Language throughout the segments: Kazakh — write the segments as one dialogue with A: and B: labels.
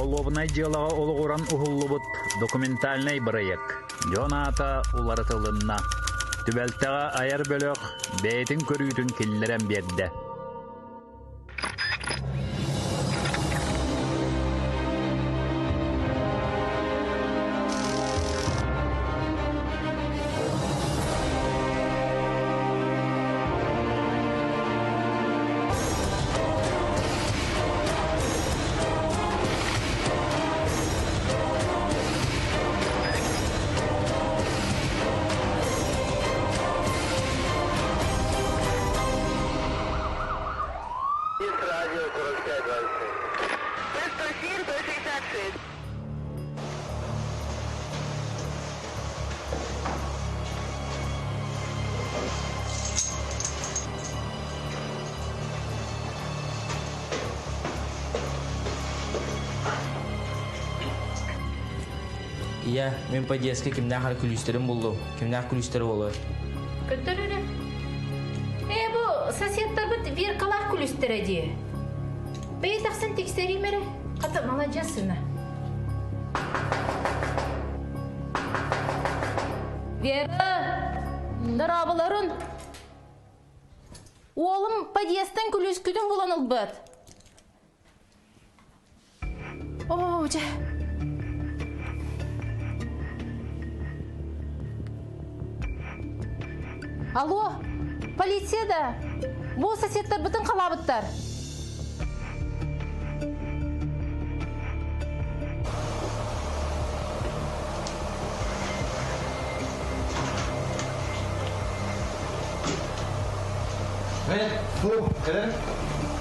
A: Олобнай дьялаға олығыран ұғылыбыт документальный проект. Жоната уларытылынна. Түбәлтіға айар бөлік бәйтін көрүйтін келлерен берді.
B: Iya, men подъездке kimden hal kulüsterim buldu. Kimden kulüsteri olur?
C: Kötülürüm. Bu соседтар бит веркалар kulüstere diye. Bey taksan teksereyim ere. Katı malacasına. Vera, darabaların. Oğlum подъездтен kulüsküdün bulanıl bit. Hoca. Алло, полицияда. Бұл соседтар бүтін қалабыттар.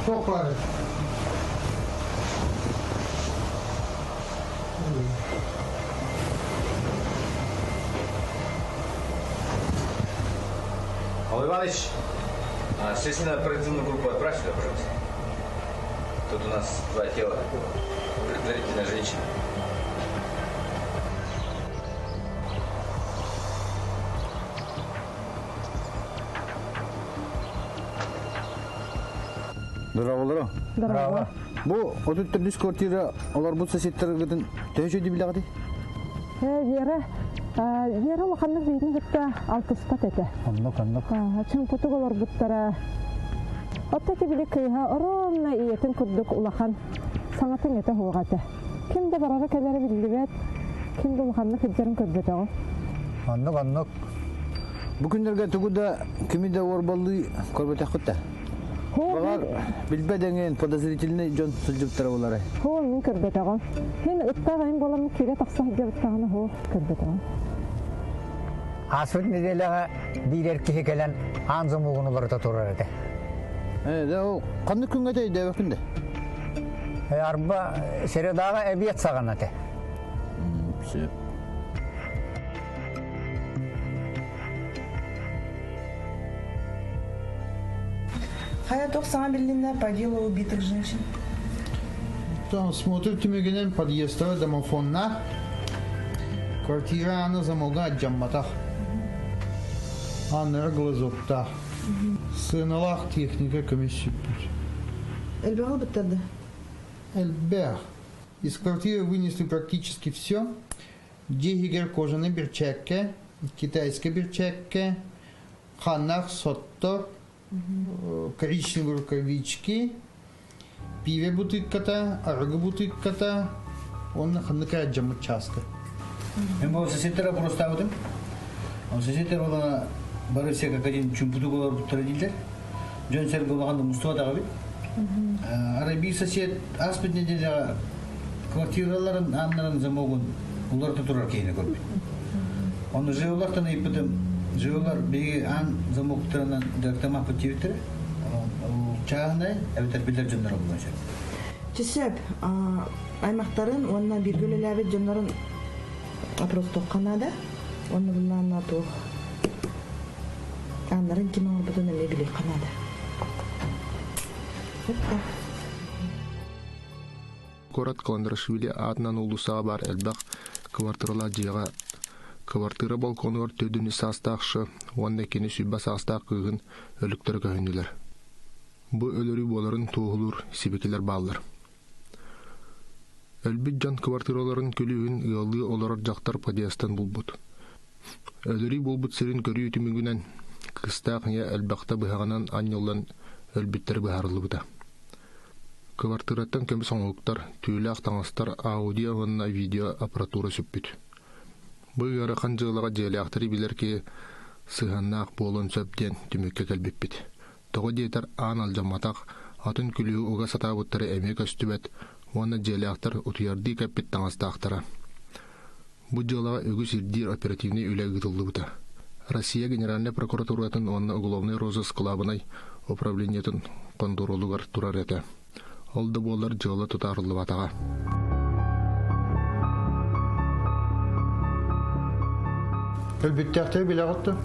D: Çok var.
E: Алла Иванович, следственную оперативную группу отправь сюда, пожалуйста. Тут у нас два тела. Предварительная женщина.
D: Здорово.
F: Здорово.
D: Bu o tutturduğunuz kvartira, onlar bu sosyetlerden tecrübe bilagdi.
F: Вера лоханнык бейдин гытта алтыспат эте.
D: Аннык.
F: Чын путук олар буттара. Оттеки биле кыйха оромна иетин курдук улахан саңатын эте хугаты. Кимде барара келери билдибет, кимде лоханнык хиджарын көрбөт ого.
D: Аннык. Bu günlerge tuguda kimi de orballı korbet akıtta. Bağar bilbeden подозрительный Джон сылжыптар олары.
F: Хо, мен көрбөт ого. Мен ыттагайын болам кире такса хиджабыттаганы хо көрбөт ого.
G: Асыт неделеге бирер кихи келен анзым угунуларда турар эте.
D: Да о кандай күнгө тейди өкүндө?
G: Арба середага эбиет саган эте.
D: Сөп.
H: Хаяток сама Берлина по делу убитых женщин.
D: Там смотрите мегенен подъезда домофонна. Квартира она замолга джамматах. Анна глазопта. Сыналах техника комиссия.
H: Эльбегал біттерді.
D: Эльбег. Из квартиры вынесли практически все. Дегигер кожаные перчатки, китайские перчатки, ханах, сотто, коричневые рукавички, пиве бутылката, арга бутылката, он ханакая джамучаска.
E: Мен бұл соседтера просто абыдым. Соседтер болана бары все как один чумпутуголар буттара дейдер. Жон сер болағанда Мустафа бит. Араби сосед аспет неделяға квартираларын аннарын замогын уларда турар кейіне көрбейді. Оны жеулақтан айпыдым. Жеулар беге ан замоқтарынан дәртамақ бүттеветтері. Чағынай әбетер білдер жондар болмайша.
H: Чесеп, аймақтарын, онына биргөлі әбет жонларын просто қанада, оны бұлынан ату аннарын кем ауыр бұдын әме біле қанада.
I: Корат Каландрашвили атынан улусаға бар әлбақ квартирала жиға квартира балконуар төдіні састақшы, онда кені сүбба састақ күйгін өліктер күйінділер. Бұ өлірі боларын туғылыр, сибекелер балылар. Өлбүт жан квартираларын күлүүн ыаллыы олорор жактар подъездтан булбут. Өлүри булбут сирин көрүү түмүгүнен кыстаак я элбакта быһаганан аньоллан өлбүттер быһарылыбыта. Квартираттан көмү соңуктар, түүлээх таңастар аудио онна видео аппаратура сүппүт. Быйгары арахан жылага желяактары билер ки сыганнаак болон сөптен түмүккө келбиппит. Того диетер аан алжаматак атын күлүү уга сатаабыттары эме көстүбөт, уонна желяактар утуярдыы кеппит таңастаактара. Бу жылага өгүс ирдир оперативный үле гытыллыбыта. Россия Генеральная прокуратуратын уонна уголовный розыск кылабынай управлениятын кондурулугар турар эте. Ол да болар жылы тутарылыбатага.
D: Өлбүттәктер биле готты.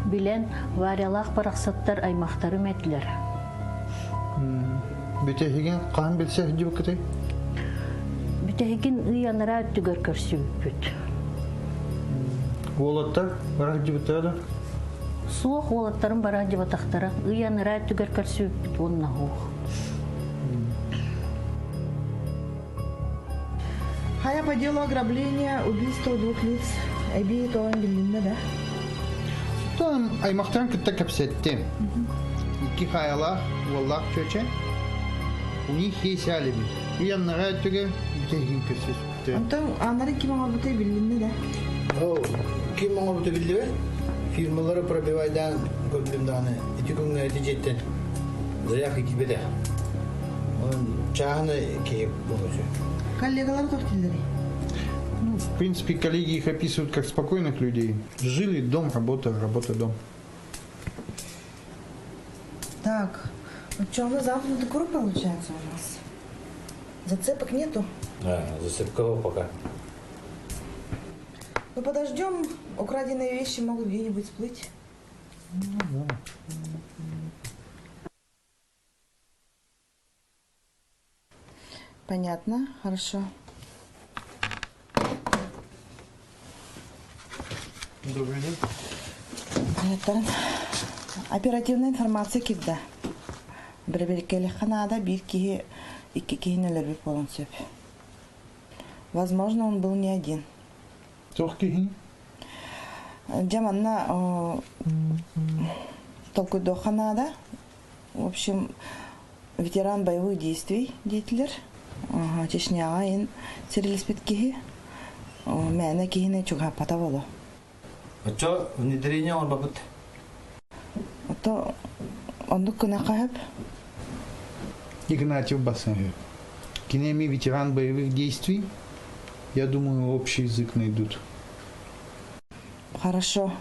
J: Билен варялах параксаттар аймактары мәтләр.
D: Бүтәһиген кан билсе җибекте.
J: Бүтәһиген ыянара түгөр көрсүпүт.
D: Волоттар барак җибетәдә.
J: Суох волоттарын бара җибатактара ыянара түгөр көрсүпүт оннагы.
H: Хая по делу ограбления, убийства 2 лиц. Эби то билинне да.
D: Там аймактан китте кепсетти. Ики хаялах, валлах чөче. Уни хесалеби. Уяннага түге бүтәһиген көрсөтте.
H: Антон анары ким аңа билинне да.
E: О, ким аңа бute билди? Фирмалары пробивайдан көрдүмданы. Итүгүнгө этижеттен. Заяк икибеде. Он чаганы кеп болчу.
H: Коллегалар тоқтилдери.
D: В принципе, коллеги их описывают как спокойных людей. Жили, дом, работа, работа, дом.
H: Так, ну что, у нас замкнутый круг получается у нас? Зацепок нету?
E: Да, зацепков пока.
H: Ну подождем, украденные вещи могут где-нибудь всплыть. Понятно, хорошо.
D: Добрый день.
H: Понятно. Оперативная информация кидда. Бребелькели ханада бирки и кикинелер полон сөп. Возможно, он был не один.
D: Тохки.
H: Джаманна толку до ханада. В общем, ветеран боевых действий, деятелер. Чечняга ин сирилиспит кихи. Мэна кихине чуга патаволо.
E: А чё, внедрение он бабут?
H: То он кына кайып.
D: Игнатьев Бассанов. Кинеми ветеран боевых действий. Я думаю, общий язык найдут.
H: Хорошо.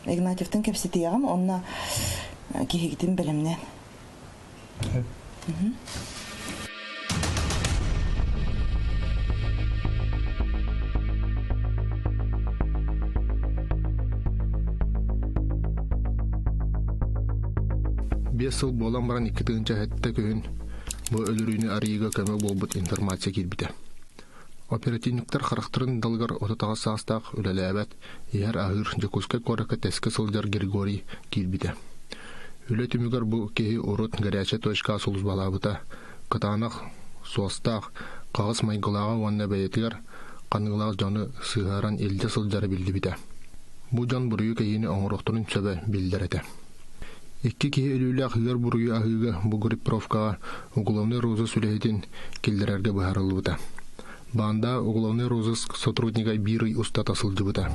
H: Игнатьевтың кепсети ягам, онна кихигитин белемнен.
I: Бес жыл болан баран 2 тыгынча хэтте көһүн бу өлүрүүнү арыйга көмө болбут информация кирбите. Оперативниктер характырын далгар ототага саастаак үлелээбет иһэр ахыр Жакуска корака теске сылжар Григорий кирбите. Үле түмүгөр бу кеһи урут горячая точка сулус балабыта катаанах суастаак кагыс майгылага уанна бэйетигер каныгылаак жону сыгаран элде сылжары билдибите. Бу жон буруу кеһини оңорохтунун сөбө билдерете. Икки киһи өлүүлээх ыар буруйу аһыыга бу группировкага уголовный розыск үлэһитин киллерерге быһарылыбыта. Баанда уголовный розыск сотрудника Бирый уста тасылдыбыта.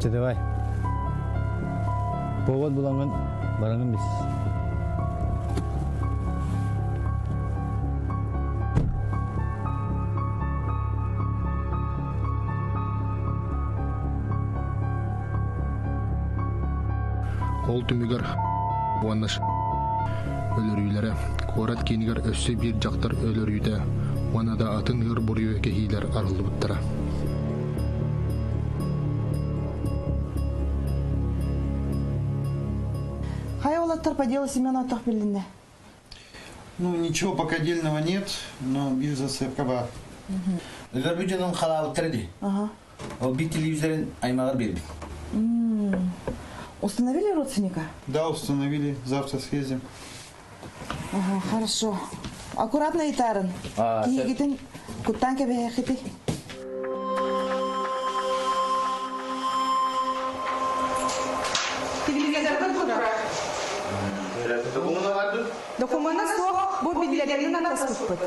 D: Давай. Повод буланган баранган бис.
I: Ол түмүгөр уаннаш өлөрүйлere корат кинигер өссө бир жактар өлөрүйдө уанада атын ыар буруйу кеһилер арылыбыттара.
H: Хая олаттар по делу Семена Тохпелине.
D: Ну, ничего пока дельного нет, но бир зацепка бар.
E: Өлөрбүжөнүн халабыттары ди.
H: Ага.
E: Ол бир телевизорын аймагар берди.
H: Установили родственника?
E: Да, установили. Завтра съездим.
H: Ага, хорошо. Аккуратно и таран. Киегитин куттан кебехити. Телевизордан курак.
E: Документ vardı.
H: Документна соқ бу билдеринен атаспыт.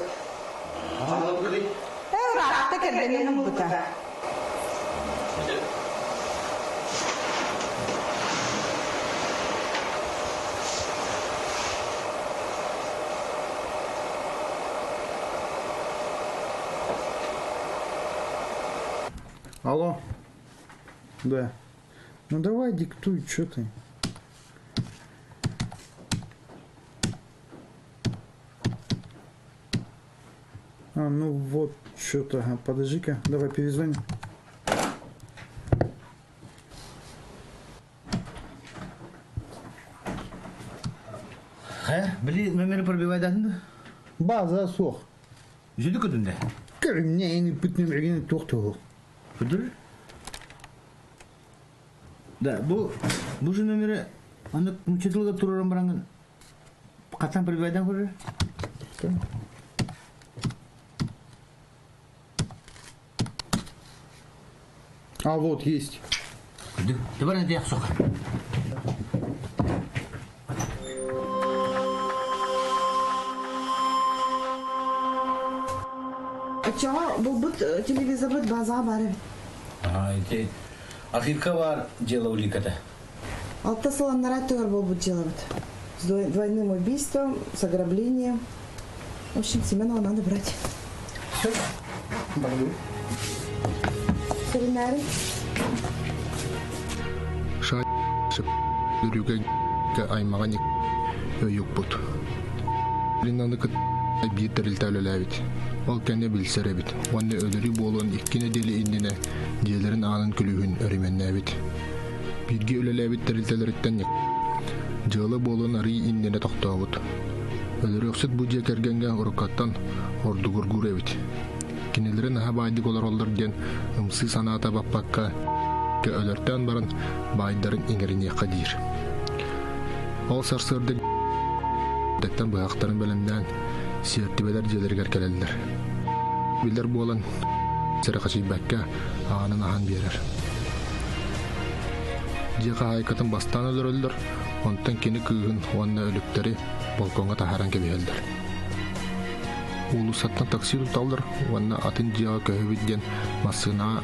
E: Anladım kızı.
H: Раатта кергенен бута.
E: Алло. Да. Ну давай диктуй, что ты. Ну вот, что-то. Ага, подожди-ка, давай перезвоним.
D: Били номері пробивай дадың?
E: База соқ.
D: Жүді күдінде?
E: Көрімне ені бүт номергені тоқты ол.
D: Күдір? Да, бұл же номері аны мүчетілгі тұрырын бараңын қаттан пробивайдан көрі?
E: А вот есть.
D: Күді, дебар әнде яқ соқ.
H: Чаға бұл бұт телевизор бұт базаға бары.
D: Ахирка бар дело уликата.
H: Алта саламнара төгір бұл бұт дело бұт. С двойным убийством, с ограблением. В общем, Семенова надо брать.
E: Все, пойду.
H: Сырынары.
I: Шайшып дүрүгө аймаган өйүк бут. Линаны кыт бир терилтелелебит. Ол кене билсеребит. Онны өлөрү болуун иккине дели индине диелерин анын күлүгүн өрүмөннебит. Бирге өлелебит терилтелерден жылы болуун ары индине токтобут. Өлөрөксүт бу же кергенген урукаттан ордугургуребит. Кинелерин хабайдык олар олдырден ымсы санаата баппакка өлөртөн барын байдарын иңерине кадир. Ол сарсырды деттен быяктарын беленден сертибелер желергер келелдер. Билер болан серекачибекке анын ахан берер. Жека айкатын бастан өлөрөлдөр, онтан кини кыгын онна өлүктери балконга тахаран кебелдер. Улусаттан такси туталдыр, онна атын жага көһөбүдден массына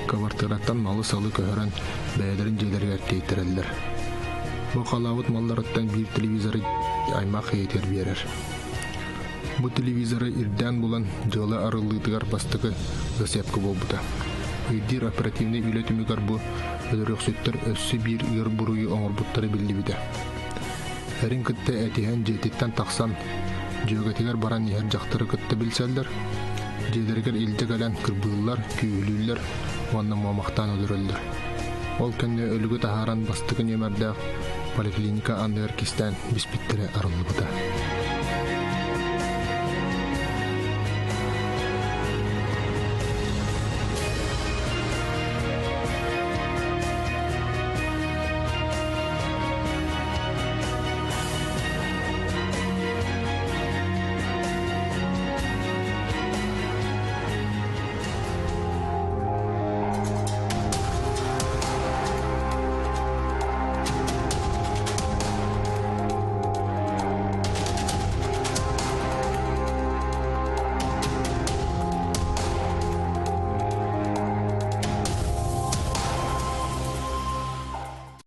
I: кавартыраттан малы салы көһөрөн бәдерин желергер тейтерелдер. Бу калабыт малларыттан бир телевизоры аймак хейтер берер. Бу телевизоры ирден булан жылы арылыдыгар бастыгы өсепкі болбута. Үйдир оперативный үйлетімігар бу өлөрөксүттер өссі бир ыр буруй оңорбуттары билди биде. Әрін кітті әтиген жететтен тақсан жөгетігер баран ехер жақтыры кітті білселдер. Желергер илде кәлен кірбыылар, күйілілер, онны момақтан өлірілдер. Ол кәнне өлігі тахаран бастыгы немердәк поликлиника андығыр кистен биспиттері арылы бұта.